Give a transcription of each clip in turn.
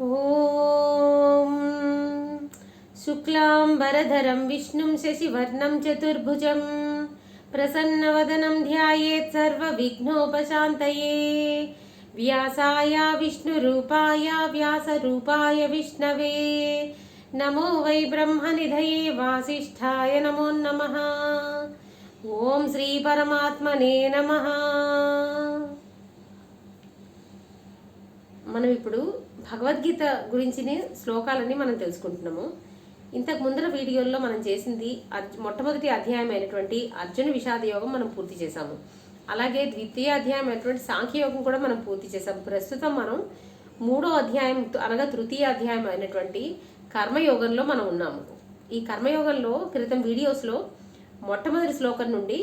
ఓం శుక్లాంబరధరం విష్ణుం శశివర్ణం చతుర్భుజం ప్రసన్నవదనం ధ్యాయేత్ సర్వవిఘ్నోపశాంతయే వ్యాసాయ విష్ణురూపాయ వ్యాసరూపాయ విష్ణవే నమో వై బ్రహ్మనిధయే వాసిష్ఠాయ నమో నమః. ఓం శ్రీ పరమాత్మనే నమః. మనం ఇప్పుడు భగవద్గీత గురించిన శ్లోకాలని మనం తెలుసుకుంటున్నాము. ఇంతకు ముందర వీడియోల్లో మనం చేసింది మొట్టమొదటి అధ్యాయం అయినటువంటి అర్జున విషాద యోగం మనం పూర్తి చేశాము. అలాగే ద్వితీయ అధ్యాయం అయినటువంటి సాంఖ్యయోగం కూడా మనం పూర్తి చేసాము. ప్రస్తుతం మనం మూడో అధ్యాయం అనగా తృతీయ అధ్యాయం అయినటువంటి కర్మయోగంలో మనం ఉన్నాము. ఈ కర్మయోగంలో క్రితం వీడియోస్లో మొట్టమొదటి శ్లోకం నుండి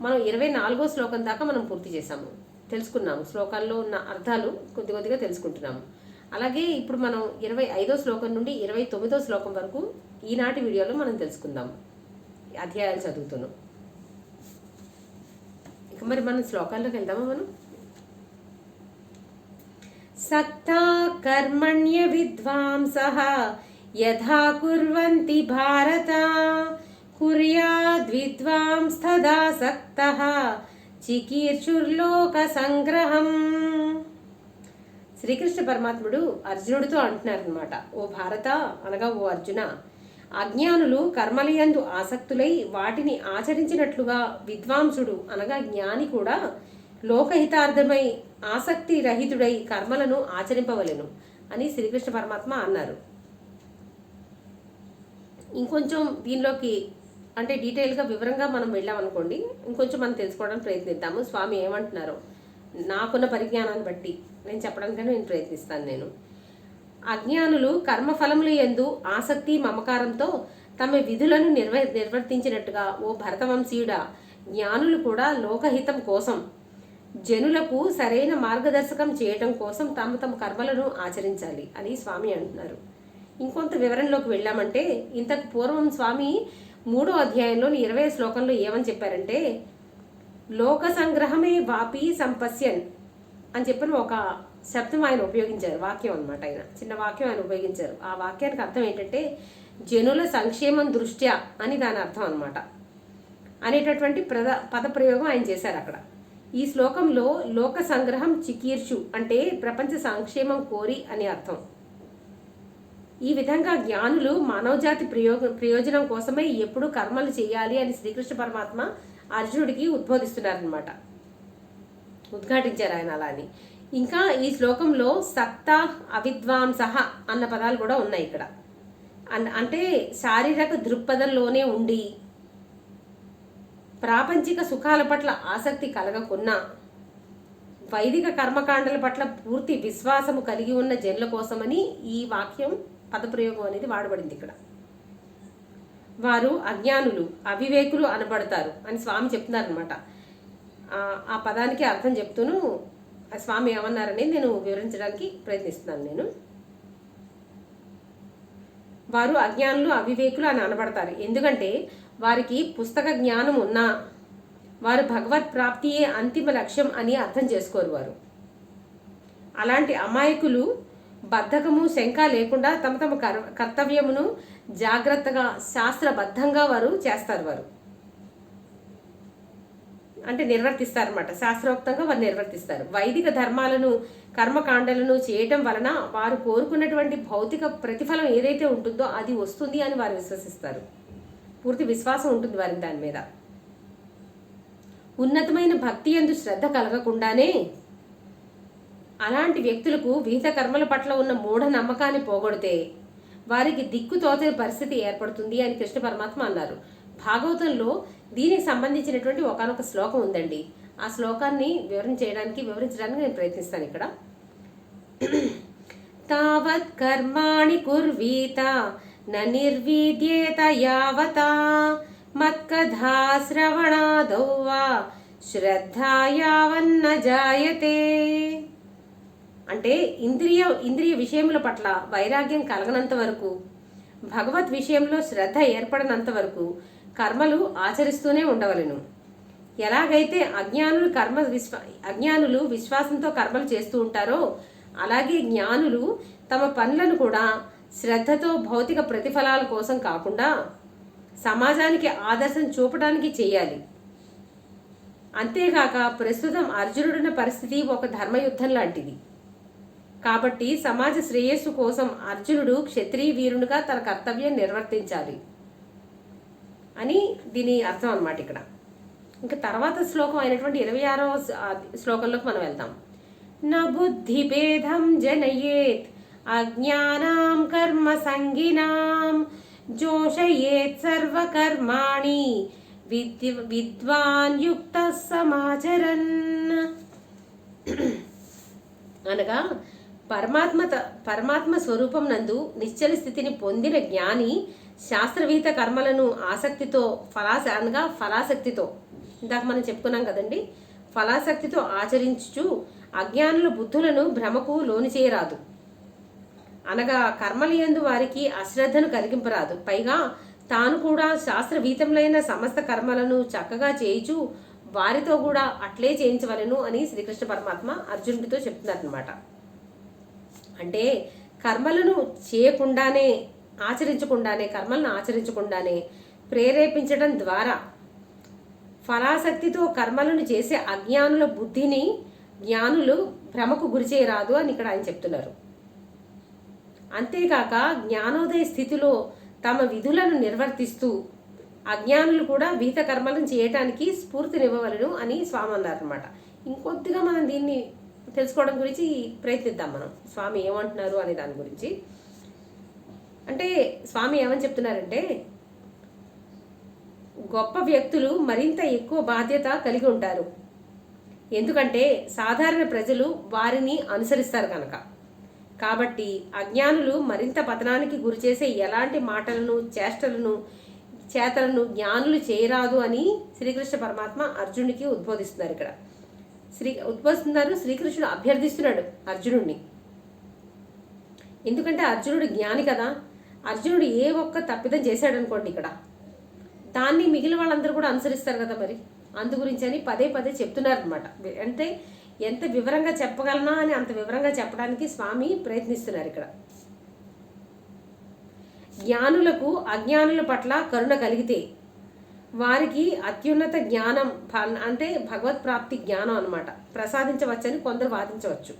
మనం 24వ శ్లోకం దాకా మనం పూర్తి చేశాము, తెలుసుకున్నాము. శ్లోకాల్లో ఉన్న అర్థాలు కొద్ది కొద్దిగా తెలుసుకుంటున్నాము. అలాగే ఇప్పుడు మనం 25వ శ్లోకం నుండి 29వ శ్లోకం వరకు ఈనాటి వీడియోలో మనం తెలుసుకుందాము, అధ్యాయాలు చదువుతున్నాం. ఇక మరి మనం శ్లోకాల్లోకి వెళ్దామా? మనం సక్తా కర్మణ్య విద్వాంసః యథా కుర్వంతి భారత కుర్యాద్ విద్వాంస్తదా సక్తః చికీర్షుర్లోక సంగ్రహం. శ్రీకృష్ణ పరమాత్ముడు అర్జునుడితో అంటున్నారనమాట, ఓ భారత అనగా ఓ అర్జున, అజ్ఞానులు కర్మలయందు ఆసక్తులై వాటిని ఆచరించినట్లుగా విద్వాంసుడు అనగా జ్ఞాని కూడా లోకహితార్థమై ఆసక్తి రహితుడై కర్మలను ఆచరింపవలెను అని శ్రీకృష్ణ పరమాత్మ అన్నారు. ఇంకొంచెం దీనిలోకి అంటే డీటెయిల్గా వివరంగా మనం వెళ్ళామనుకోండి, ఇంకొంచెం మనం తెలుసుకోవడానికి ప్రయత్నిద్దాము. స్వామి ఏమంటున్నారో నాకున్న పరిజ్ఞానాన్ని బట్టి నేను చెప్పడానికైనా నేను ప్రయత్నిస్తాను. అజ్ఞానులు కర్మఫలముల యందు ఆసక్తి మమకారంతో తమ విధులను నిర్వర్తించినట్టుగా ఓ భరతవంశీయుడా, జ్ఞానులు కూడా లోకహితం కోసం జనులకు సరైన మార్గదర్శకం చేయటం కోసం తమ కర్మలను ఆచరించాలి అని స్వామి అంటున్నారు. ఇంకొంత వివరణలోకి వెళ్ళామంటే, ఇంతకు పూర్వం స్వామి 3వ అధ్యాయంలోని 20వ శ్లోకంలో ఏమని చెప్పారంటే, లోక సంగ్రహమే వాపి సంపశ్యన్ అని చెప్పిన ఒక శబ్దం ఆయన ఉపయోగించారు, వాక్యం అనమాట. ఆయన చిన్న వాక్యం ఆయన ఉపయోగించారు. ఆ వాక్యానికి అర్థం ఏంటంటే జనుల సంక్షేమం దృష్ట్యా అని దాని అర్థం అనమాట అనేటటువంటి పదప్రయోగం ఆయన చేశారు అక్కడ. ఈ శ్లోకంలో లోక సంగ్రహం చికీర్షు అంటే ప్రపంచ సంక్షేమం కోరి అని అర్థం. ఈ విధంగా జ్ఞానులు మానవజాతి ప్రయోజనం కోసమే ఎప్పుడు కర్మలు చేయాలి అని శ్రీకృష్ణ పరమాత్మ అర్జునుడికి ఉద్బోధిస్తున్నారనమాట, ఉద్ఘాటించారు ఆయన అలా అని. ఇంకా ఈ శ్లోకంలో సక్తా అవిద్వాంసః అన్న పదాలు కూడా ఉన్నాయి ఇక్కడ. అంటే శారీరక దృక్పథంలోనే ఉండి ప్రాపంచిక సుఖాల పట్ల ఆసక్తి కలగకున్నా వైదిక కర్మకాండల పట్ల పూర్తి విశ్వాసము కలిగి ఉన్న జనుల కోసమని ఈ వాక్యం పదప్రయోగం అనేది వాడబడింది ఇక్కడ. వారు అజ్ఞానులు అవివేకులు అనబడతారు అని స్వామి చెప్తున్నారనమాట. ఆ పదానికి అర్థం చెప్తూను స్వామి ఏమన్నారని నేను వివరించడానికి ప్రయత్నిస్తున్నాను. వారు అజ్ఞానులు అవివేకులు అని అనబడతారు, ఎందుకంటే వారికి పుస్తక జ్ఞానం ఉన్నా వారు భగవత్ ప్రాప్తియే అంతిమ లక్ష్యం అని అర్థం చేసుకోరు. వారు అలాంటి అమాయకులు బద్ధకము శంక లేకుండా తమ కర్తవ్యమును జాగ్రత్తగా శాస్త్రబద్ధంగా వారు చేస్తారు. వారు అంటే నిర్వర్తిస్తారన్నమాట, శాస్త్రోక్తంగా వారు నిర్వర్తిస్తారు. వైదిక ధర్మాలను కర్మకాండలను చేయటం వలన వారు కోరుకున్నటువంటి భౌతిక ప్రతిఫలం ఏదైతే ఉంటుందో అది వస్తుంది అని వారు విశ్వసిస్తారు. పూర్తి విశ్వాసం ఉంటుంది వారికి దాని మీద. ఉన్నతమైన భక్తి యందు శ్రద్ధ కలగకుండానే అలాంటి వ్యక్తులకు విహిత కర్మల పట్ల ఉన్న మూఢ నమ్మకాన్ని పోగొడితే వారికి దిక్కు తోచని పరిస్థితి ఏర్పడుతుంది అని కృష్ణ పరమాత్మ అన్నారు. భాగవతంలో దీనికి సంబంధించినటువంటి ఒకానొక శ్లోకం ఉందండి. ఆ శ్లోకాన్ని వివరించడానికి నేను ప్రయత్నిస్తాను ఇక్కడ. తావత్ కర్మాణి కుర్వీత న నిర్వీద్యేత యావతా మత్కథా శ్రవణాదౌ వా శ్రద్ధా యావన్న జాయతే. అంటే ఇంద్రియ విషయముల పట్ల వైరాగ్యం కలగనంత వరకు, భగవత్ విషయంలో శ్రద్ధ ఏర్పడనంత వరకు కర్మలు ఆచరిస్తూనే ఉండవలెను. ఎలాగైతే అజ్ఞానులు విశ్వాసంతో కర్మలు చేస్తూ ఉంటారో అలాగే జ్ఞానులు తమ పనులను కూడా శ్రద్ధతో భౌతిక ప్రతిఫలాల కోసం కాకుండా సమాజానికి ఆదర్శం చూపడానికి చేయాలి. అంతేకాక ప్రస్తుతం అర్జునుడున్న పరిస్థితి ఒక ధర్మయుద్ధం లాంటిది. కాబట్టి సమాజ శ్రేయస్సు కోసం అర్జునుడు క్షత్రియ వీరునిగా తన కర్తవ్యం నిర్వర్తించాలి అని దీని అర్థం అన్నమాట. ఇక్కడ ఇంకా తర్వాత శ్లోకం అయినటువంటి 26వ శ్లోకంలోకి మనం వెళ్తాం. న బుద్ధి భేదం జనయేత్ అజ్ఞానాం కర్మ సంగినాం జోషయేత్ సర్వకర్మాణి విద్వాన్ యుక్త సమాచరన్. అనగా పరమాత్మ స్వరూపం నందు నిశ్చల స్థితిని పొందిన జ్ఞాని శాస్త్రవిహిత కర్మలను ఆసక్తితో ఫలాసక్తితో ఇందాక మనం చెప్పుకున్నాం కదండి, ఫలాసక్తితో ఆచరించుచు అజ్ఞానుల బుద్ధులను భ్రమకు లోను చేయరాదు. అనగా కర్మలు యందు వారికి అశ్రద్ధను కలిగింపరాదు. పైగా తాను కూడా శాస్త్రవీతములైన సమస్త కర్మలను చక్కగా చేయించు వారితో కూడా అట్లే చేయించవలను అని శ్రీకృష్ణ పరమాత్మ అర్జునుడితో చెప్తున్నారనమాట. అంటే కర్మలను చేయకుండానే కర్మలను ఆచరించకుండానే ప్రేరేపించడం ద్వారా ఫలాసక్తితో కర్మలను చేసే అజ్ఞానుల బుద్ధిని జ్ఞానులు భ్రమకు గురి చేయరాదు అని ఇక్కడ ఆయన చెప్తున్నారు. అంతేకాక జ్ఞానోదయ స్థితిలో తమ విధులను నిర్వర్తిస్తూ అజ్ఞానులు కూడా విహిత కర్మలను చేయటానికి స్ఫూర్తినివ్వవలను అని స్వామి అన్నారనమాట. ఇంకొద్దిగా మనం దీన్ని తెలుసుకోవడం గురించి ప్రయత్నిద్దాం. మనం స్వామి ఏమంటున్నారు అనే దాని గురించి. అంటే స్వామి ఏమని చెప్తున్నారంటే, గొప్ప వ్యక్తులు మరింత ఎక్కువ బాధ్యత కలిగి ఉంటారు. ఎందుకంటే సాధారణ ప్రజలు వారిని అనుసరిస్తారు కనుక. కాబట్టి అజ్ఞానులు మరింత పతనానికి గురిచేసే ఎలాంటి మాటలను చేతలను జ్ఞానులు చేయరాదు అని శ్రీకృష్ణ పరమాత్మ అర్జునుడికి ఉద్బోధిస్తున్నారు. ఇక్కడ శ్రీకృష్ణుడు అభ్యర్థిస్తున్నాడు అర్జునుడిని. ఎందుకంటే అర్జునుడు జ్ఞాని కదా. అర్జునుడు ఏ ఒక్క తప్పిదం చేశాడనుకోండి ఇక్కడ, దాన్ని మిగిలిన వాళ్ళందరూ కూడా అనుసరిస్తారు కదా. మరి అందు గురించి అని పదే చెప్తున్నారు అనమాట. అంటే ఎంత వివరంగా చెప్పగలనా అని అంత వివరంగా చెప్పడానికి స్వామి ప్రయత్నిస్తున్నారు ఇక్కడ. జ్ఞానులకు అజ్ఞానుల పట్ల కరుణ కలిగితే వారికి అత్యున్నత జ్ఞానం అంటే భగవత్ ప్రాప్తి జ్ఞానం అనమాట ప్రసాదించవచ్చని కొందరు వాదించవచ్చు.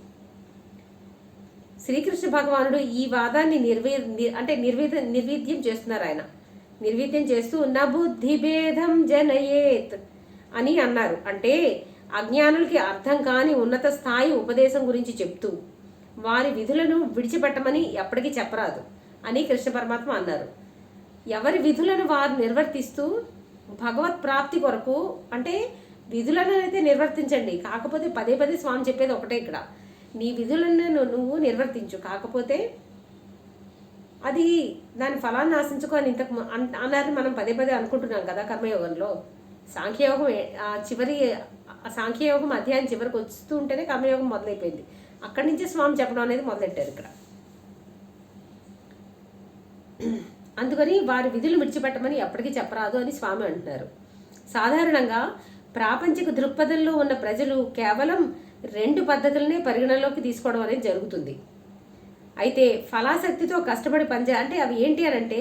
శ్రీకృష్ణ భగవానుడు ఈ వాదాన్ని నిర్వీర్యం చేస్తున్నారు. ఆయన నిర్వీర్యం చేస్తూ న బుద్ధి భేదం జనయేత్ అని అన్నారు. అంటే అజ్ఞానులకి అర్థం కాని ఉన్నత స్థాయి ఉపదేశం గురించి చెప్తూ వారి విధులను విడిచిపెట్టమని ఎప్పటికీ చెప్పరాదు అని కృష్ణ పరమాత్మ అన్నారు. ఎవరి విధులను వారు నిర్వర్తిస్తూ భగవత్ ప్రాప్తి కొరకు, అంటే విధులను అయితే నిర్వర్తించండి, కాకపోతే పదే స్వామి చెప్పేది ఒకటే ఇక్కడ, నీ విధులను నువ్వు నిర్వర్తించు, కాకపోతే అది దాని ఫలాన్ని ఆశించుకొని ఇంతకు అన్నది మనం పదే అనుకుంటున్నాం కదా కర్మయోగంలో. సాంఖ్యయోగం అధ్యాయం చివరికి వస్తూ ఉంటేనే కర్మయోగం మొదలైపోయింది. అక్కడి నుంచే స్వామి చెప్పడం అనేది మొదలెట్టారు ఇక్కడ. అందుకని వారి విధులు విడిచిపెట్టమని ఎప్పటికీ చెప్పరాదు అని స్వామి అంటున్నారు. సాధారణంగా ప్రాపంచిక దృక్పథంలో ఉన్న ప్రజలు కేవలం 2 పద్ధతులనే పరిగణలోకి తీసుకోవడం అనేది జరుగుతుంది. అయితే ఫలాసక్తితో కష్టపడి అంటే అవి ఏంటి అని అంటే,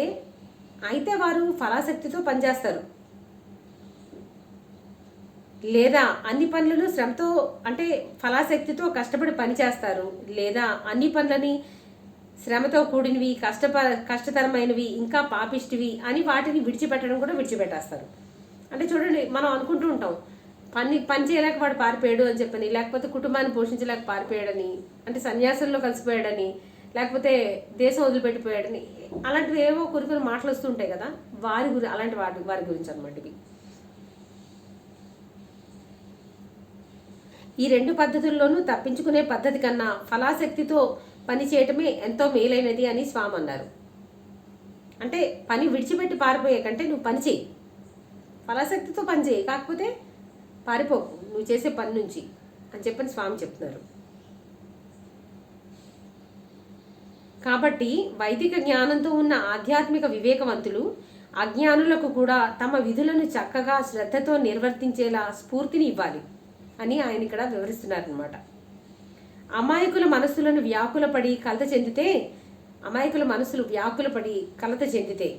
అయితే వారు ఫలాసక్తితో పనిచేస్తారు, లేదా అన్ని పనులను శ్రమతో అంటే ఫలాసక్తితో కష్టపడి పనిచేస్తారు, లేదా అన్ని పనులని శ్రమతో కూడినవి కష్టతరమైనవి ఇంకా పాపిష్టివి అని వాటిని విడిచిపెట్టడం కూడా విడిచిపెట్టేస్తారు. అంటే చూడండి, మనం అనుకుంటూ ఉంటాం పని చేయలేక వాడు పారిపోయాడు అని చెప్పని, లేకపోతే కుటుంబాన్ని పోషించలేక పారిపోయాడని, అంటే సన్యాసంలో కలిసిపోయాడని, లేకపోతే దేశం వదిలిపెట్టిపోయాడని, అలాంటివి ఏవో కొన్ని మాటలు వస్తూ ఉంటాయి కదా. అలాంటి వారి గురించి అనమాట ఇవి. ఈ 2 పద్ధతుల్లోనూ తప్పించుకునే పద్ధతి కన్నా ఫలాసక్తితో పని చేయటమే ఎంతో మేలైనది అని స్వామి అన్నారు. అంటే పని విడిచిపెట్టి పారిపోయే కంటే నువ్వు పని చేయి, ఫలాసక్తితో పని చేయి, కాకపోతే పారిపోకు నువ్వు చేసే పని నుంచి అని చెప్పని స్వామి చెప్తున్నారు. కాబట్టి వైదిక జ్ఞానంతో ఉన్న ఆధ్యాత్మిక వివేకవంతులు అజ్ఞానులకు కూడా తమ విధులను చక్కగా శ్రద్ధతో నిర్వర్తించేలా స్ఫూర్తిని ఇవ్వాలి అని ఆయన ఇక్కడ వివరిస్తున్నారనమాట. అమాయకుల మనస్సులను వ్యాకులపడి కలత చెందితే, అమాయకుల మనసులు వ్యాకులపడి కలత చెందితే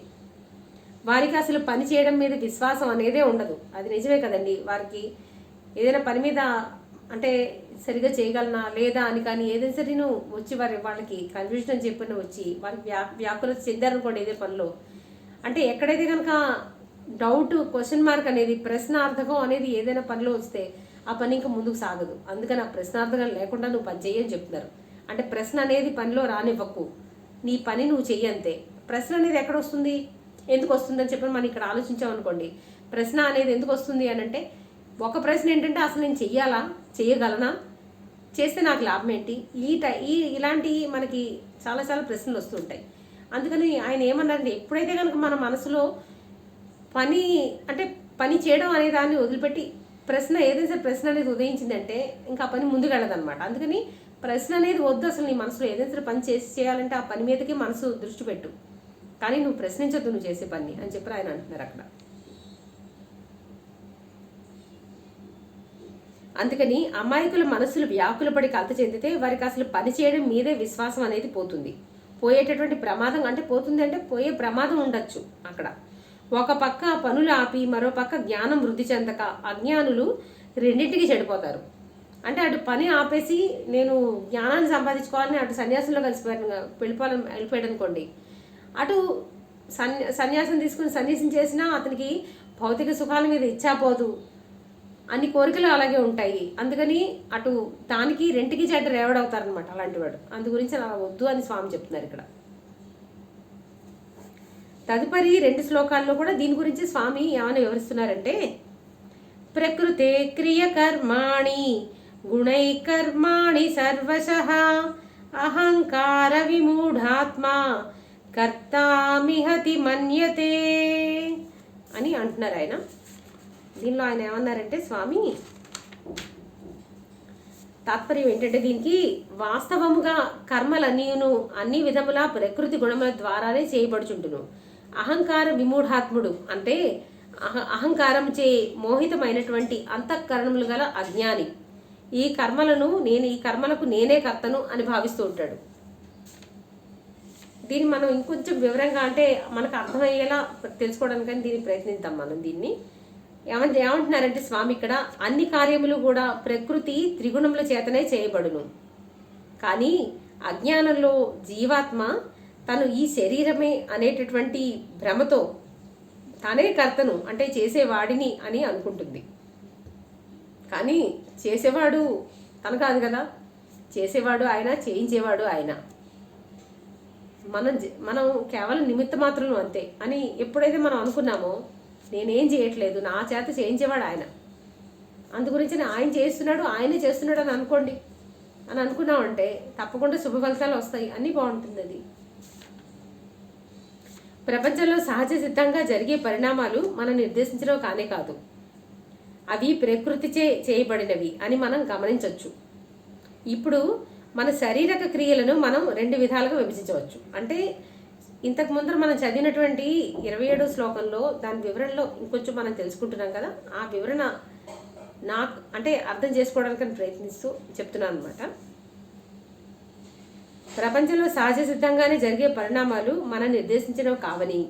వారికి అసలు పని చేయడం మీద విశ్వాసం అనేదే ఉండదు. అది నిజమే కదండి. వారికి ఏదైనా పని మీద అంటే సరిగా చేయగలనా లేదా అని కానీ ఏదైనా సరే నువ్వు వచ్చి వాళ్ళకి కన్ఫ్యూజన్ అని చెప్పిన వచ్చి వారికి వ్యాకులత చెందారనుకోండి ఏదే పనిలో, అంటే ఎక్కడైతే కనుక డౌట్ క్వశ్చన్ మార్క్ అనేది ప్రశ్నార్థకం అనేది ఏదైనా పనిలో వస్తే ఆ పని ఇంకా ముందుకు సాగదు. అందుకని ఆ ప్రశ్నార్థకం లేకుండా నువ్వు పని చెయ్యని చెప్తున్నారు. అంటే ప్రశ్న అనేది పనిలో రానివ్వకు, నీ పని నువ్వు చెయ్యంతే. ప్రశ్న అనేది ఎక్కడ వస్తుంది, ఎందుకు వస్తుందని చెప్పి మనం ఇక్కడ ఆలోచించామనుకోండి, ప్రశ్న అనేది ఎందుకు వస్తుంది అని అంటే ఒక ప్రశ్న ఏంటంటే అసలు నేను చెయ్యాలా, చేయగలనా, చేస్తే నాకు లాభం ఏంటి, ఇలాంటి మనకి చాలా చాలా ప్రశ్నలు వస్తుంటాయి. అందుకని ఆయన ఏమన్నారంటే ఎప్పుడైతే కనుక మన మనసులో పని అంటే పని చేయడం అనే దాన్ని వదిలిపెట్టి ప్రశ్న ఏదైతే ప్రశ్న అనేది ఉదయించిందంటే ఇంకా పని ముందుకు వెళ్ళదన్నమాట. అందుకని ప్రశ్న అనేది వద్దు, అసలు నీ మనసులో ఏదైతే పని చేయాలంటే ఆ పని మీదకి మనసు దృష్టి పెట్టు, కానీ నువ్వు ప్రశ్నించొద్దు నువ్వు చేసే పని అని చెప్పి ఆయన అంటున్నారు అక్కడ. అందుకని అమాయకుల మనసులు వ్యాకులపడి కలత చెందితే వారికి అసలు పని చేయడం మీదే విశ్వాసం అనేది పోతుంది. పోయేటటువంటి ప్రమాదం అంటే పోతుంది అంటే పోయే ప్రమాదం ఉండొచ్చు అక్కడ. ఒక పక్క పనులు ఆపి మరో పక్క జ్ఞానం వృద్ధి చెందక అజ్ఞానులు రెండింటికి చెడిపోతారు. అంటే అటు పని ఆపేసి నేను జ్ఞానాన్ని సంపాదించుకోవాలని అటు సన్యాసంలో వెళ్ళిపోయాడు అనుకోండి, అటు సన్యాసం తీసుకుని సన్యాసం చేసినా అతనికి భౌతిక సుఖాల మీద ఇచ్చాపోదు, అన్ని కోరికలు అలాగే ఉంటాయి. అందుకని అటు దానికి రెంటికి చెడ్డ రేవడవుతారనమాట అలాంటి వాడు. అందు గురించి అలా వద్దు అని స్వామి చెప్తున్నారు ఇక్కడ. తదుపరి 2 శ్లోకాల్లో కూడా దీని గురించి స్వామి ఏమైనా వివరిస్తున్నారంటే, ప్రకృతే క్రియ కర్మాణి గుణై కర్మాణి సర్వశః అహంకార విమూఢాత్మ కర్తామిహతి మన్యతే అని అంటున్నారు ఆయన. దీనిలో ఆయన ఏమన్నారంటే స్వామి తాత్పర్యం ఏంటంటే దీనికి వాస్తవముగా కర్మలన్నీను అన్ని విధముల ప్రకృతి గుణముల ద్వారానే చేయబడుచుంటును. అహంకార విమూఢాత్ముడు అంటే అహంకారం చే మోహితమైనటువంటి అంతఃకరణములు గల అజ్ఞాని ఈ కర్మలకు నేనే కర్తను అని భావిస్తూ ఉంటాడు. దీన్ని మనం ఇంకొంచెం వివరంగా అంటే మనకు అర్థమయ్యేలా తెలుసుకోవడానికని దీన్ని ప్రయత్నిద్దాం. మనం దీన్ని ఏమంటున్నారంటే స్వామి ఇక్కడ అన్ని కార్యములు కూడా ప్రకృతి త్రిగుణముల చేతనే చేయబడును. కానీ అజ్ఞానంలో జీవాత్మ తను ఈ శరీరమే అనేటటువంటి భ్రమతో తానే కర్తను అంటే చేసేవాడిని అని అనుకుంటుంది. కానీ చేసేవాడు తను కాదు కదా, చేసేవాడు ఆయన, చేయించేవాడు ఆయన. మనం కేవలం నిమిత్త మాత్రం అంతే అని ఎప్పుడైతే మనం అనుకున్నామో నేనేం చేయట్లేదు, నా చేత చేయించేవాడు ఆయన, అందుగురించి ఆయన చేస్తున్నాడు, ఆయనే చేస్తున్నాడు అని అనుకోండి అని అనుకున్నామంటే తప్పకుండా శుభ ఫలితాలు వస్తాయి, అన్నీ బాగుంటుంది. అది ప్రపంచంలో సహజ సిద్ధంగా జరిగే పరిణామాలు మనం నిర్దేశించడం కానే కాదు, అవి ప్రకృతిచే చేయబడినవి అని మనం గమనించవచ్చు. ఇప్పుడు మన శారీరక క్రియలను మనం 2 విధాలుగా విభజించవచ్చు. అంటే ఇంతకు ముందర మనం చదివినటువంటి 27వ శ్లోకంలో దాని వివరణలో ఇంకొంచెం మనం తెలుసుకుంటున్నాం కదా, ఆ వివరణ నాకు అంటే అర్థం చేసుకోవడానికి ప్రయత్నిస్తూ చెప్తున్నాను అనమాట. ప్రపంచంలో సహజ సిద్ధంగానే జరిగే పరిణామాలు మనం నిర్దేశించినవి కావని,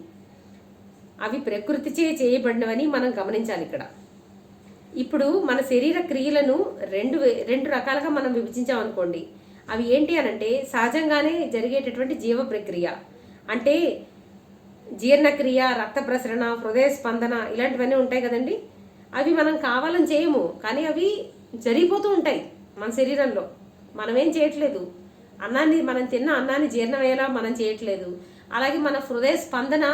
అవి ప్రకృతిచే చేయబడినవని మనం గమనించాలి ఇక్కడ. ఇప్పుడు మన శరీర క్రియలను రెండు రకాలుగా మనం విభజించామనుకోండి. అవి ఏంటి అనంటే సహజంగానే జరిగేటటువంటి జీవ ప్రక్రియ అంటే జీర్ణక్రియ, రక్త ప్రసరణ, హృదయ స్పందన ఇలాంటివన్నీ ఉంటాయి కదండి. అవి మనం కావాలని చేయము, కానీ అవి జరిగిపోతూ ఉంటాయి మన శరీరంలో. మనమేం చేయట్లేదు, మనం తిన్న అన్నాన్ని జీర్ణమయ్యేలా మనం చేయట్లేదు. అలాగే మన హృదయ స్పందన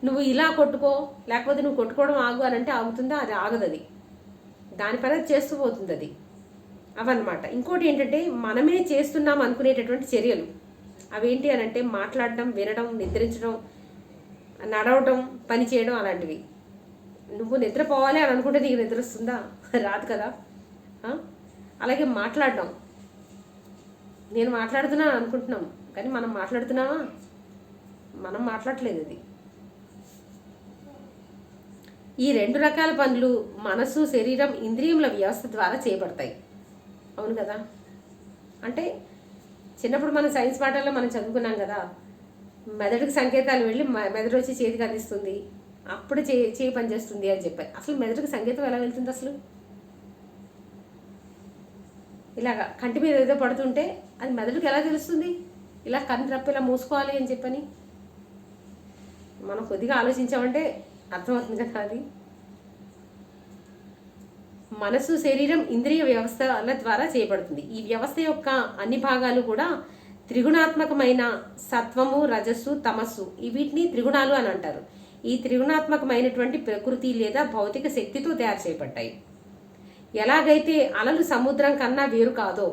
నువ్వు ఇలా కొట్టుకో లేకపోతే నువ్వు కొట్టుకోవడం ఆగు అని అంటే ఆగుతుందా? అది ఆగదు, అది దాని పని చేస్తూ పోతుంది అది. అవన్నమాట. ఇంకోటి ఏంటంటే మనమే చేస్తున్నాం అనుకునేటటువంటి చర్యలు అవేంటి అని అంటే మాట్లాడడం, వినడం, నిద్రించడం, నడవడం, పని చేయడం అలాంటివి. నువ్వు నిద్రపోవాలి అని అనుకుంటే నీకు నిద్ర వస్తుందా? రాదు కదా. అలాగే మాట్లాడడం, నేను మాట్లాడుతున్నా అనుకుంటున్నాం కానీ మనం మాట్లాడుతున్నావా? మనం మాట్లాడట్లేదు. అది ఈ 2 రకాల పనులు మనసు, శరీరం, ఇంద్రియముల వ్యవస్థ ద్వారా చేయబడతాయి. అవును కదా. అంటే చిన్నప్పుడు మన సైన్స్ పాఠాల్లో మనం చదువుకున్నాం కదా, మెదడుకి సంకేతాలు వెళ్ళి మెదడు వచ్చి చేతికి అందిస్తుంది, అప్పుడు చేయి పనిచేస్తుంది అని చెప్పారు. అసలు మెదడుకి సంకేతం ఎలా వెళ్తుంది అసలు? ఇలాగా కంటి మీద ఏదో పడుతుంటే అది మెదడుకి ఎలా తెలుస్తుంది? ఇలా కన్ను రప్ప ఇలా మూసుకోవాలి అని చెప్పని మనం కొద్దిగా ఆలోచించామంటే అర్థమవుతుంది కదా. అది మనసు, శరీరం, ఇంద్రియ వ్యవస్థల ద్వారా చేయబడుతుంది. ఈ వ్యవస్థ యొక్క అన్ని భాగాలు కూడా త్రిగుణాత్మకమైన సత్వము, రజస్సు, తమస్సు, వీటిని త్రిగుణాలు అని అంటారు. ఈ త్రిగుణాత్మకమైనటువంటి ప్రకృతి లేదా భౌతిక శక్తితో తయారు చేయబడ్డాయి. ఎలాగైతే అలలు సముద్రం కన్నా వేరు కాదో,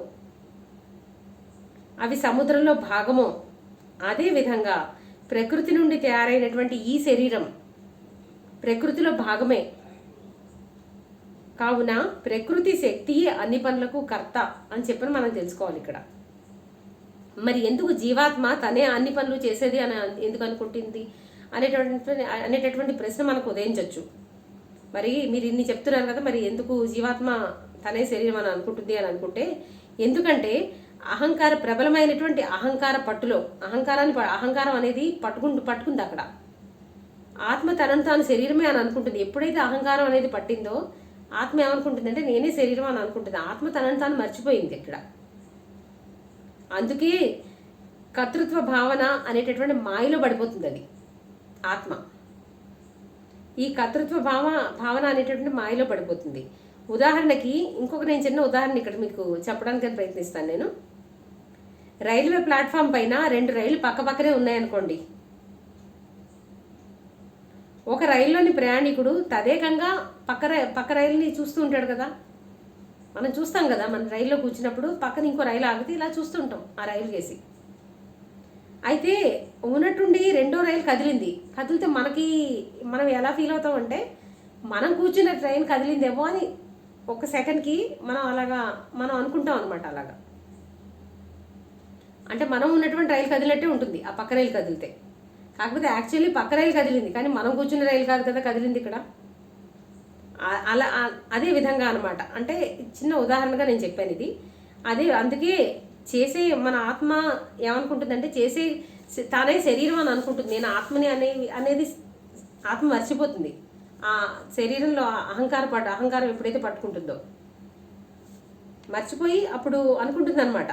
అవి సముద్రంలో భాగమో, అదే విధంగా ప్రకృతి నుండి తయారైనటువంటి ఈ శరీరం ప్రకృతిలో భాగమే. కావున ప్రకృతి శక్తియే అన్ని పనులకు కర్త అని చెప్పని మనం తెలుసుకోవాలి ఇక్కడ. మరి ఎందుకు జీవాత్మ తనే అన్ని పనులు చేసేది అని ఎందుకు అనుకుంటుంది అనేటటువంటి ప్రశ్న మనకు ఉదయించవచ్చు. మరి మీరు ఇన్ని చెప్తున్నారు కదా, మరి ఎందుకు జీవాత్మ తనే శరీరం అని అనుకుంటుంది అని అనుకుంటే, ఎందుకంటే ప్రబలమైనటువంటి అహంకార పట్టులో అహంకారం అనేది పట్టుకుంది అక్కడ. ఆత్మ తనను తాను శరీరమే అని అనుకుంటుంది. ఎప్పుడైతే అహంకారం అనేది పట్టిందో ఆత్మ ఏమనుకుంటుంది అంటే నేనే శరీరం అని అనుకుంటుంది. ఆత్మ తనను తాను మర్చిపోయింది ఇక్కడ. అందుకే కర్తృత్వ భావన అనేటటువంటి మాయలో పడిపోతుంది అది ఆత్మ. ఈ కర్తృత్వ భావన అనేటటువంటి మాయలో పడిపోతుంది. ఉదాహరణకి నేను చిన్న ఉదాహరణ ఇక్కడ మీకు చెప్పడానికి ప్రయత్నిస్తాను. నేను రైల్వే ప్లాట్ఫామ్ పైన 2 రైళ్లు పక్కపక్కనే ఉన్నాయనుకోండి. ఒక రైల్లోని ప్రయాణికుడు తదేకంగా పక్క రైలుని చూస్తూ ఉంటాడు కదా. మనం చూస్తాం కదా, మన రైల్లో కూర్చున్నప్పుడు పక్కన ఇంకో రైలు ఆగితే ఇలా చూస్తుంటాం ఆ రైలు కేసి. అయితే ఉన్నట్టుండి రెండో రైలు కదిలితే మనం ఎలా ఫీల్ అవుతాం అంటే, మనం కూర్చున్న ట్రైన్ కదిలిందేమో అని ఒక సెకండ్కి మనం అనుకుంటాం అనమాట. అలాగా అంటే మనం ఉన్నటువంటి రైలు కదిలినట్టే ఉంటుంది ఆ పక్క రైలు కదిలితే. కాకపోతే యాక్చువల్లీ పక్క రైలు కదిలింది, కానీ మనం కూర్చున్న రైలు కాదు కదా కదిలింది ఇక్కడ. అదే విధంగా అనమాట. అంటే చిన్న ఉదాహరణగా నేను చెప్పాను ఇది. అందుకే మన ఆత్మ ఏమనుకుంటుందంటే తానే శరీరం అని అనుకుంటుంది. నేను ఆత్మని అనేది ఆత్మ మర్చిపోతుంది. ఆ శరీరంలో అహంకారం ఎప్పుడైతే పట్టుకుంటుందో మర్చిపోయి అప్పుడు అనుకుంటుంది అనమాట,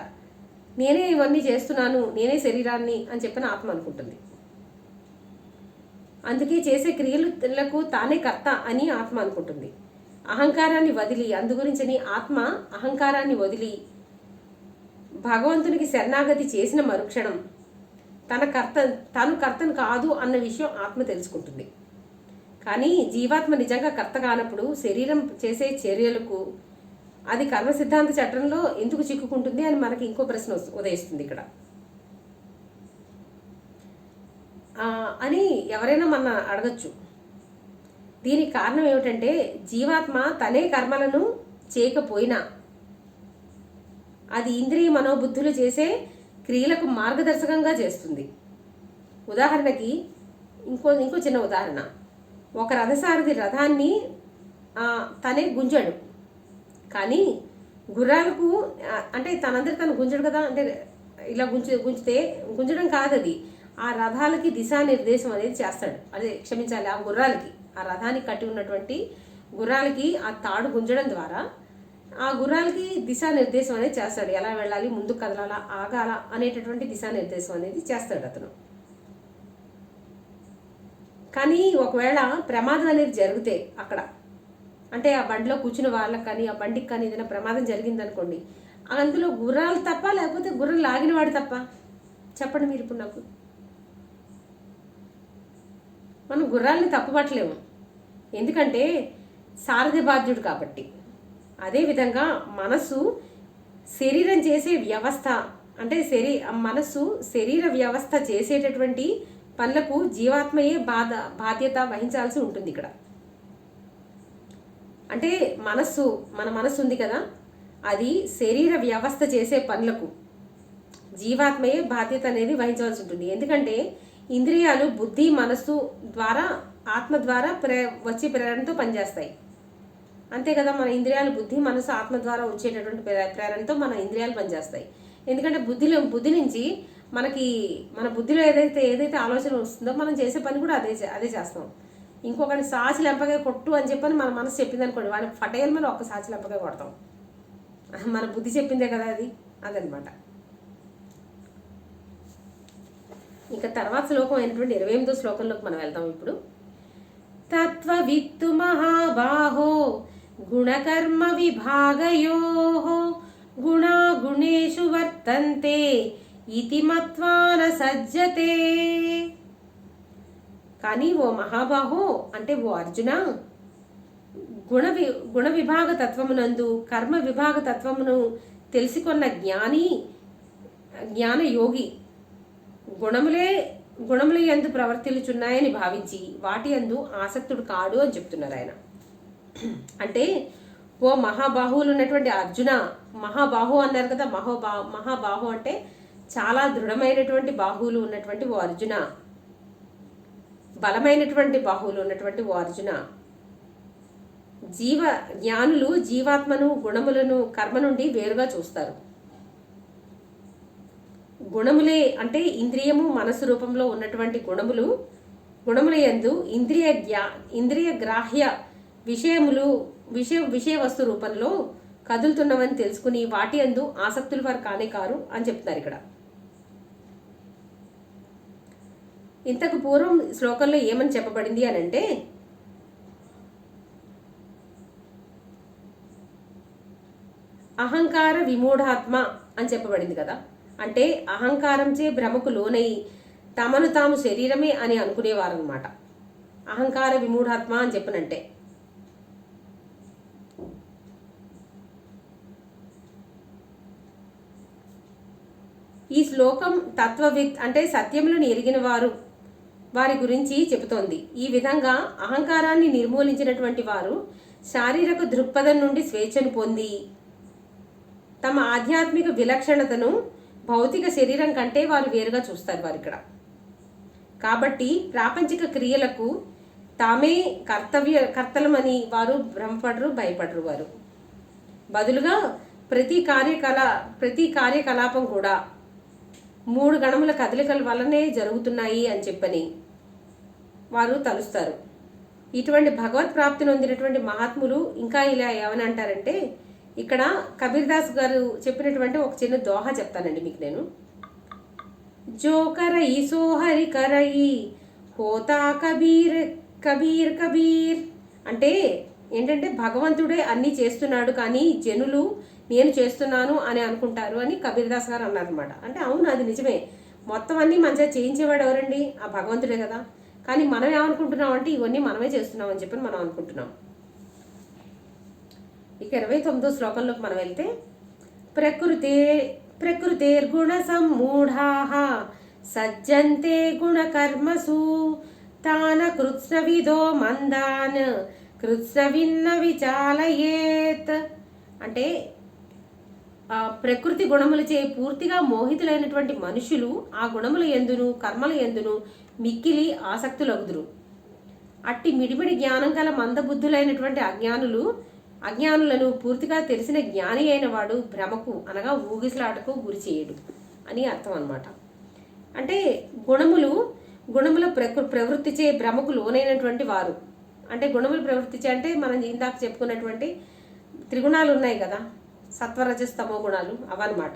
నేనే ఇవన్నీ చేస్తున్నాను, నేనే శరీరాన్ని అని చెప్పిన ఆత్మ అనుకుంటుంది. అందుకే చేసే క్రియలకు తానే కర్త అని ఆత్మ అనుకుంటుంది. అహంకారాన్ని వదిలి, అందుగురించని ఆత్మ అహంకారాన్ని వదిలి భగవంతునికి శరణాగతి చేసిన మరుక్షణం తాను కర్తను కాదు అన్న విషయం ఆత్మ తెలుసుకుంటుంది. కానీ జీవాత్మ నిజంగా కర్త కానప్పుడు శరీరం చేసే చర్యలకు అది కర్మ సిద్ధాంత చట్టంలో ఎందుకు చిక్కుకుంటుంది అని మనకి ఇంకో ప్రశ్న ఉదయిస్తుంది ఇక్కడ. అని ఎవరైనా మన అడగచ్చు. దీనికి కారణం ఏమిటంటే, జీవాత్మ తనే కర్మలను చేయకపోయినా అది ఇంద్రియ మనోబుద్ధులు చేసే క్రియలకు మార్గదర్శకంగా చేస్తుంది. ఉదాహరణకి ఇంకో చిన్న ఉదాహరణ. ఒక రథసారథి రథాన్ని తనే గుంజాడు, కానీ గుర్రాలకు అంటే తనందరి తను గుంజడు కదా. అంటే ఇలా గుంజితే గుంజడం కాదు, అది ఆ రథాలకి దిశానిర్దేశం అనేది చేస్తాడు. ఆ గుర్రాలకి, ఆ రథానికి కట్టి ఉన్నటువంటి గుర్రాలకి ఆ తాడు గుంజడం ద్వారా ఆ గుర్రాలకి దిశానిర్దేశం అనేది చేస్తాడు. ఎలా వెళ్ళాలి, ముందుకు కదలాలా, ఆగాల అనేటటువంటి దిశానిర్దేశం అనేది చేస్తాడు అతను. కానీ ఒకవేళ ప్రమాదం అనేది జరిగితే అక్కడ, అంటే ఆ బండిలో కూర్చున్న వాళ్ళకి కానీ ఆ బండికి కానీ ఏదైనా ప్రమాదం జరిగిందనుకోండి, అందులో గుర్రాలు తప్ప లేకపోతే గుర్రం లాగిన వాడు తప్ప? చెప్పండి మీరు ఇప్పుడు నాకు. మనం గుర్రాలని తప్పుపట్టలేము, ఎందుకంటే సారథి బాధ్యుడు కాబట్టి. అదేవిధంగా మనసు శరీరం చేసే వ్యవస్థ, అంటే మనసు శరీర వ్యవస్థ చేసేటటువంటి పనులకు జీవాత్మయే బాధ్యత వహించాల్సి ఉంటుంది ఇక్కడ. అంటే మన మనస్సు ఉంది కదా, అది శరీర వ్యవస్థ చేసే పనులకు జీవాత్మయే బాధ్యత అనేది వహించవలసి ఉంటుంది. ఎందుకంటే ఇంద్రియాలు బుద్ధి మనస్సు ద్వారా ఆత్మ ద్వారా వచ్చే ప్రేరణతో పనిచేస్తాయి. అంతే కదా, మన ఇంద్రియాలు బుద్ధి మనసు ఆత్మ ద్వారా వచ్చేటటువంటి ప్రేరణతో మన ఇంద్రియాలు పనిచేస్తాయి. ఎందుకంటే బుద్ధి నుంచి మనకి మన బుద్ధిలో ఏదైతే ఆలోచన వస్తుందో మనం చేసే పని కూడా అదే చేస్తాం. ఇంకొకటి సాచి లెంపగా కొట్టు అని చెప్పని మన మనసు చెప్పింది అనుకోండి, వాడిని పటేల్ మీద ఒక్క సాచి లెంపగా కొడతాం. మన బుద్ధి చెప్పిందే కదా అదనమాట. ఇక తర్వాత శ్లోకం అయినటువంటి 28వ శ్లోకంలోకి మనం వెళ్తాం ఇప్పుడు. తత్వవిత్తు మహాబాహో గుణకర్మ విభాగయోః గుణాగుణేషు వర్తంతే ఇతి మత్వా న సజ్జతే. కానీ ఓ మహాబాహో అంటే ఓ అర్జున, గుణ విభాగ తత్వమునందు కర్మ విభాగ తత్వమును తెలుసుకున్న జ్ఞాన యోగి గుణముల యందు ప్రవర్తిల్చున్నాయని భావించి వాటి యందు ఆసక్తుడు కాడు అని చెప్తున్నారు ఆయన. అంటే ఓ మహాబాహువులు ఉన్నటువంటి అర్జున, మహాబాహు అన్నారు కదా, మహాబాహు అంటే చాలా దృఢమైనటువంటి బాహువులు ఉన్నటువంటి ఓ అర్జున, బలమైనటువంటి బాహువులు ఉన్నటువంటి ఓ అర్జున, జ్ఞానులు జీవాత్మను గుణములను కర్మ నుండి వేరుగా చూస్తారు. గుణములే అంటే ఇంద్రియము మనసు రూపంలో ఉన్నటువంటి గుణముల యందు ఇంద్రియ గ్రాహ్య విషయ వస్తు రూపంలో కదులుతున్నవని తెలుసుకుని వాటి యందు ఆసక్తులు వారు కానే కారు అని చెప్తున్నారు ఇక్కడ. ఇంతకు పూర్వం శ్లోకంలో ఏమని చెప్పబడింది అని అంటే, అహంకార విమూఢాత్మ అని చెప్పబడింది కదా. అంటే అహంకారంచే భ్రమకు లోనై తమను తాము శరీరమే అని అనుకునేవారు అనమాట. అహంకార విమూఢాత్మ అని చెప్పనంటే ఈ శ్లోకం తత్వవిత్ అంటే సత్యములను ఎరిగిన వారి గురించి చెబుతోంది. ఈ విధంగా అహంకారాన్ని నిర్మూలించినటువంటి వారు శారీరక దృక్పథం నుండి స్వేచ్ఛను పొంది తమ ఆధ్యాత్మిక విలక్షణతను భౌతిక శరీరం కంటే వారు వేరుగా చూస్తారు వారు ఇక్కడ. కాబట్టి ప్రాపంచిక క్రియలకు తామే కర్తలమని వారు భ్రమపడరు, భయపడరు. వారు బదులుగా ప్రతి కార్యకలాపం కూడా 3 గణముల కదలికల వల్లనే జరుగుతున్నాయి అని చెప్పని వారు తలుస్తారు. ఇటువంటి భగవత్ ప్రాప్తి నొందినటువంటి మహాత్ములు ఇంకా ఇలా ఏమని అంటారంటే, ఇక్కడ కబీర్ దాస్ గారు చెప్పినటువంటి ఒక చిన్న దోహా చెప్తానండి మీకు నేను. జో కరయి సో హరి కరయి హోతా కబీర్ కబీర్ కబీర్. అంటే ఏంటంటే భగవంతుడే అన్నీ చేస్తున్నాడు కానీ జనులు నేను చేస్తున్నాను అని అనుకుంటారు అని కబీర్ దాస్ గారు అన్నారనమాట. అంటే అవును, అది నిజమే. మొత్తం అన్నీ మంచిగా చేయించేవాడు ఎవరండి? ఆ భగవంతుడే కదా. కానీ మనం ఏమనుకుంటున్నాం అంటే ఇవన్నీ మనమే చేస్తున్నాం అని చెప్పి మనం అనుకుంటున్నాం. ఇక 29వ శ్లోకంలోకి మనం వెళ్తే, ప్రకృతేర్గుణ సమ్మూఢాః సజ్జంతే గుణకర్మసు తాన కృత్స్నవిదో మందాన్ కృత్స్నవిన్న విచాలయేత్. అంటే ప్రకృతి గుణములచే పూర్తిగా మోహితులైనటువంటి మనుషులు ఆ గుణముల యందును కర్మల యందును మిక్కిలి ఆసక్తులగుదురు. అట్టి మిడిమిడి జ్ఞానం గల మందబుద్ధులైనటువంటి అజ్ఞానులను పూర్తిగా తెలిసిన జ్ఞాని అయిన వాడు భ్రమకు అనగా ఊగిసలాటకు గురి చేయడు అని అర్థం అన్నమాట. అంటే గుణముల ప్రవృత్తిచే భ్రమకు లోనైనటువంటి వారు, అంటే గుణములు ప్రవృత్తిచే అంటే మనం ఇందాక చెప్పుకున్నటువంటి త్రిగుణాలు ఉన్నాయి కదా, సత్వరజస్తమో గుణాలు అవన్నమాట.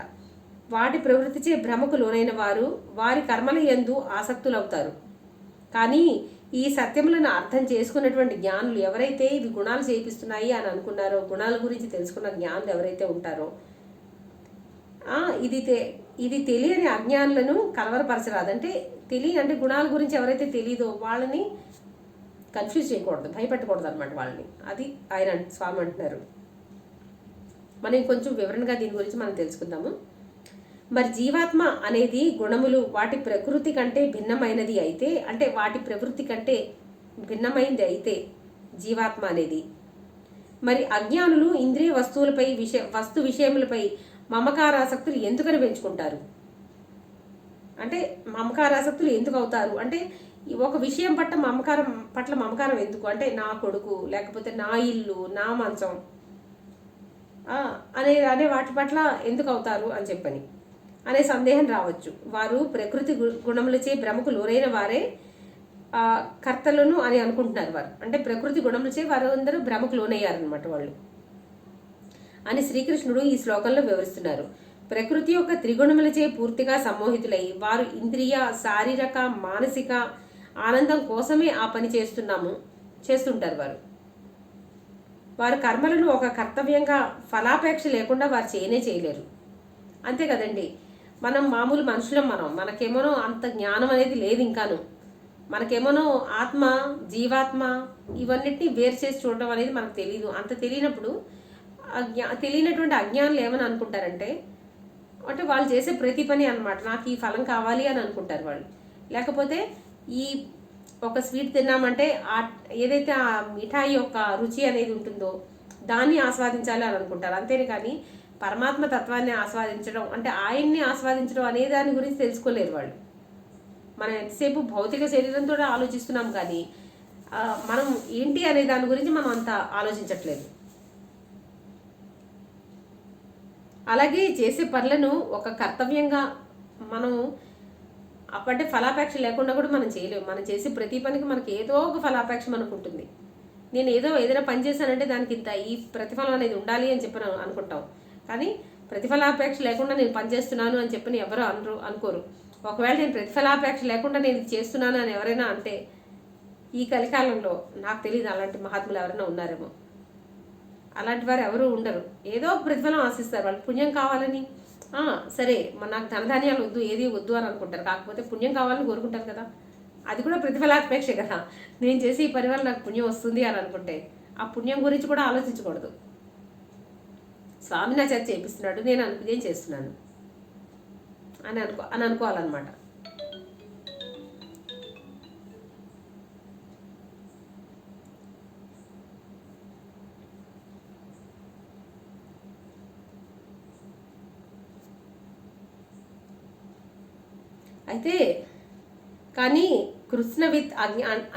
వాటి ప్రవృత్తిచే భ్రమకు లోనైన వారు వారి కర్మల యందు ఆసక్తులవుతారు. కానీ ఈ సత్యములను అర్థం చేసుకున్నటువంటి జ్ఞానులు ఎవరైతే ఇవి గుణాలు చేపిస్తున్నాయి అని అనుకున్నారో, గుణాల గురించి తెలుసుకున్న జ్ఞానులు ఎవరైతే ఉంటారో, ఇది తెలియని అజ్ఞానులను కలవరపరచరాదు. అంటే గుణాల గురించి ఎవరైతే తెలియదో వాళ్ళని కన్ఫ్యూజ్ చేయకూడదు, భయపెట్టకూడదు అనమాట వాళ్ళని. అది ఆయన స్వామి అంటున్నారు. మనం కొంచెం వివరణగా దీని గురించి మనం తెలుసుకుందాము. మరి జీవాత్మ అనేది గుణములు వాటి ప్రకృతి కంటే భిన్నమైనది అయితే, అంటే వాటి ప్రవృత్తి కంటే భిన్నమైనది అయితే జీవాత్మ అనేది, మరి అజ్ఞానులు ఇంద్రియ వస్తువులపై వస్తు విషయములపై మమకారాసక్తులు ఎందుకని పెంచుకుంటారు? అంటే మమకారాసక్తులు ఎందుకు అవుతారు అంటే, ఒక విషయం పట్ల మమకారం ఎందుకు అంటే, నా కొడుకు లేకపోతే నా ఇల్లు నా మంచం అనే వాటి పట్ల ఎందుకు అవుతారు అని చెప్పని. అనే సందేహం రావచ్చు. వారు ప్రకృతి గుణములచే భ్రమకు లోనైన వారే కర్తలను అని అనుకుంటున్నారు వారు. అంటే ప్రకృతి గుణములచే వారు అందరూ భ్రమకు లోనయ్యారనమాట వాళ్ళు అని శ్రీకృష్ణుడు ఈ శ్లోకంలో వివరిస్తున్నారు. ప్రకృతి యొక్క త్రిగుణములచే పూర్తిగా సమ్మోహితులై వారు ఇంద్రియ, శారీరక, మానసిక ఆనందం కోసమే ఆ పని చేస్తుంటారు. వారు కర్మలను ఒక కర్తవ్యంగా ఫలాపేక్ష లేకుండా వారు చేయలేరు. అంతే కదండి. మనం మామూలు మనుషులం. మనకేమోనో అంత జ్ఞానం అనేది లేదు. ఇంకాను మనకేమోనో ఆత్మ, జీవాత్మ ఇవన్నిటిని వేరు చేసి చూడడం అనేది మనకు తెలియదు. అంత తెలియనప్పుడు తెలియనటువంటి అజ్ఞానులు ఏమని అనుకుంటారంటే, అంటే వాళ్ళు చేసే ప్రతి పని అనమాట నాకు ఈ ఫలం కావాలి అని అనుకుంటారు వాళ్ళు. లేకపోతే ఈ ఒక స్వీట్ తిన్నామంటే ఏదైతే ఆ మిఠాయి యొక్క రుచి అనేది ఉంటుందో దాన్ని ఆస్వాదించాలి అని అనుకుంటారు. అంతేనే కానీ పరమాత్మ తత్వాన్ని ఆస్వాదించడం అంటే ఆయన్ని ఆస్వాదించడం అనే దాని గురించి తెలుసుకోలేరు వాళ్ళు. మనం ఎంతసేపు భౌతిక శరీరంతో ఆలోచిస్తున్నాం కానీ మనం ఏంటి అనే దాని గురించి మనం అంత ఆలోచించట్లేదు. అలాగే చేసే పనులను ఒక కర్తవ్యంగా మనం అప్పటి ఫలాపేక్ష లేకుండా కూడా మనం చేయలేము. మనం చేసే ప్రతి పనికి మనకి ఏదో ఒక ఫలాపేక్ష మనకు ఉంటుంది. నేను ఏదైనా పని చేశానంటే దానికి ఇంత ఈ ప్రతిఫలం అనేది ఉండాలి అని చెప్పి అనుకుంటాం. కానీ ప్రతిఫలాపేక్ష లేకుండా నేను పని చేస్తున్నాను అని చెప్పని ఎవరు అనుకోరు. ఒకవేళ నేను ప్రతిఫలాపేక్ష లేకుండా నేను ఇది చేస్తున్నాను అని ఎవరైనా అంటే ఈ కలికాలంలో నాకు తెలియదు అలాంటి మహాత్ములు ఎవరైనా ఉన్నారేమో. అలాంటి వారు ఎవరు ఉండరు. ఏదో ప్రతిఫలం ఆశిస్తారు. వాళ్ళు పుణ్యం కావాలని సరే నాకు ధనధాన్యాలు వద్దు, ఏది వద్దు అని అనుకుంటారు. కాకపోతే పుణ్యం కావాలని కోరుకుంటారు కదా, అది కూడా ప్రతిఫలాపేక్షే కదా. నేను చేసి ఈ పని వల్ల నాకు పుణ్యం వస్తుంది అని అనుకుంటే ఆ పుణ్యం గురించి కూడా ఆలోచించకూడదు. స్వామి నా చేత చేపిస్తున్నాడు, నేను ఏం చేస్తున్నాను అని అనుకోవాలన్నమాట. అయితే కానీ కృత్స్నవిత్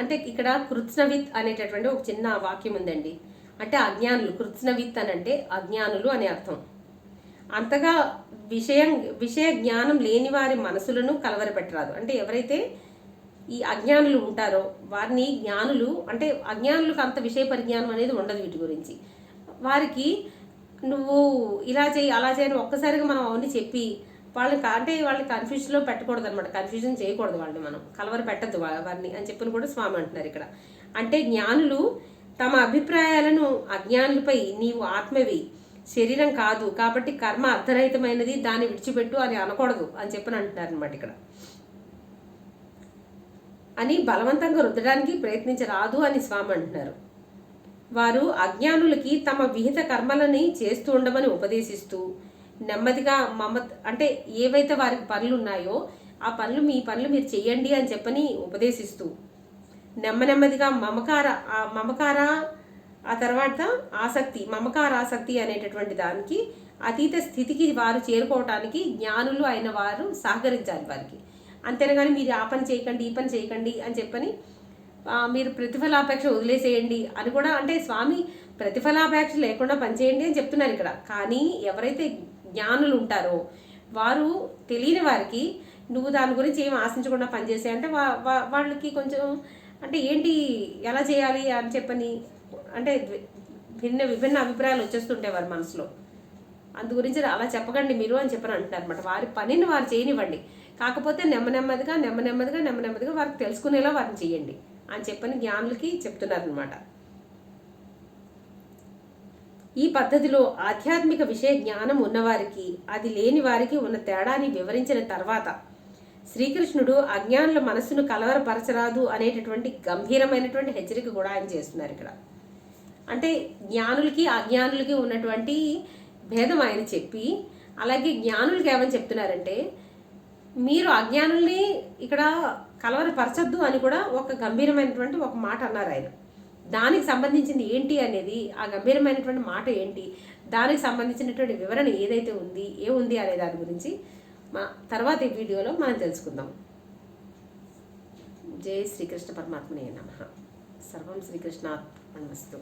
అంటే ఇక్కడ కృత్స్నవిత్ అనేటటువంటి ఒక చిన్న వాక్యం ఉందండి. అంటే అజ్ఞానులు, కృత్స్నవిత్ అని అంటే అజ్ఞానులు అనే అర్థం. అంతగా విషయ జ్ఞానం లేని వారి మనసులను కలవరపెట్టరాదు. అంటే ఎవరైతే ఈ అజ్ఞానులు ఉంటారో వారిని జ్ఞానులు అంటే అజ్ఞానులకు అంత విషయ పరిజ్ఞానం అనేది ఉండదు వీటి గురించి. వారికి నువ్వు ఇలా చేయి అలా చేయని ఒక్కసారిగా మనం అవన్నీ చెప్పి వాళ్ళని కన్ఫ్యూజన్లో పెట్టకూడదు అనమాట. కన్ఫ్యూజన్ చేయకూడదు వాళ్ళని, మనం కలవర పెట్టద్దు వారిని అని చెప్పని కూడా స్వామి అంటున్నారు ఇక్కడ. అంటే జ్ఞానులు తమ అభిప్రాయాలను అజ్ఞానులపై నీవు ఆత్మవి, శరీరం కాదు కాబట్టి కర్మ అర్ధరహితమైనది, దాన్ని విడిచిపెట్టు అని అనకూడదు అని చెప్పని అంటున్నారు అనమాట ఇక్కడ. అని బలవంతంగా రుద్దడానికి ప్రయత్నించరాదు అని స్వామి అంటున్నారు. వారు అజ్ఞానులకి తమ విహిత కర్మలని చేస్తూ ఉండమని ఉపదేశిస్తూ నెమ్మదిగా అంటే ఏవైతే వారికి పనులు ఉన్నాయో ఆ పనులు మీరు చెయ్యండి అని చెప్పని ఉపదేశిస్తూ నెమ్మదిగా మమకార ఆ తర్వాత ఆసక్తి అనేటటువంటి దానికి అతీత స్థితికి వారు చేరుకోవటానికి జ్ఞానులు అయిన వారు సహకరించాలి వారికి. అంతేగాని మీరు ఆ పని చేయకండి ఈ పని చేయకండి అని చెప్పని మీరు ప్రతిఫలాపేక్ష వదిలేసేయండి అని కూడా, అంటే స్వామి ప్రతిఫలాపేక్ష లేకుండా పనిచేయండి అని చెప్తున్నారు ఇక్కడ. కానీ ఎవరైతే జ్ఞానులు ఉంటారో వారు తెలియని వారికి నువ్వు దాని గురించి ఏం ఆశించకుండా పనిచేసే అంటే వాళ్ళకి కొంచెం అంటే ఏంటి ఎలా చేయాలి అని చెప్పని అంటే విభిన్న అభిప్రాయాలు వచ్చేస్తుంటాయి వారి మనసులో. అందు గురించి అలా చెప్పకండి మీరు అని చెప్పని అంటున్నారు అనమాట. వారి పనిని వారు చేయనివ్వండి, కాకపోతే నెమ్మదిగా వారికి తెలుసుకునేలా వారిని చేయండి అని చెప్పని జ్ఞానులకి చెప్తున్నారనమాట. ఈ పద్ధతిలో ఆధ్యాత్మిక విషయ జ్ఞానం ఉన్నవారికి అది లేని వారికి ఉన్న తేడాని వివరించిన తర్వాత శ్రీకృష్ణుడు అజ్ఞానుల మనస్సును కలవరపరచరాదు అనేటటువంటి గంభీరమైనటువంటి హెచ్చరిక కూడా ఆయన చేస్తున్నారు ఇక్కడ. అంటే జ్ఞానులకి అజ్ఞానులకి ఉన్నటువంటి భేదం ఆయన చెప్పి, అలాగే జ్ఞానులకి ఏమని చెప్తున్నారంటే మీరు అజ్ఞానుల్ని ఇక్కడ కలవరపరచద్దు అని కూడా ఒక గంభీరమైనటువంటి ఒక మాట అన్నారు ఆయన. దానికి సంబంధించింది ఏంటి అనేది, ఆ గంభీరమైనటువంటి మాట ఏంటి, దానికి సంబంధించినటువంటి వివరణ ఏముంది అనే దాని గురించి తర్వాత ఈ వీడియోలో మనం తెలుసుకుందాం. జై శ్రీకృష్ణ పరమాత్మనే నమః. సర్వం శ్రీకృష్ణార్పణమస్తు.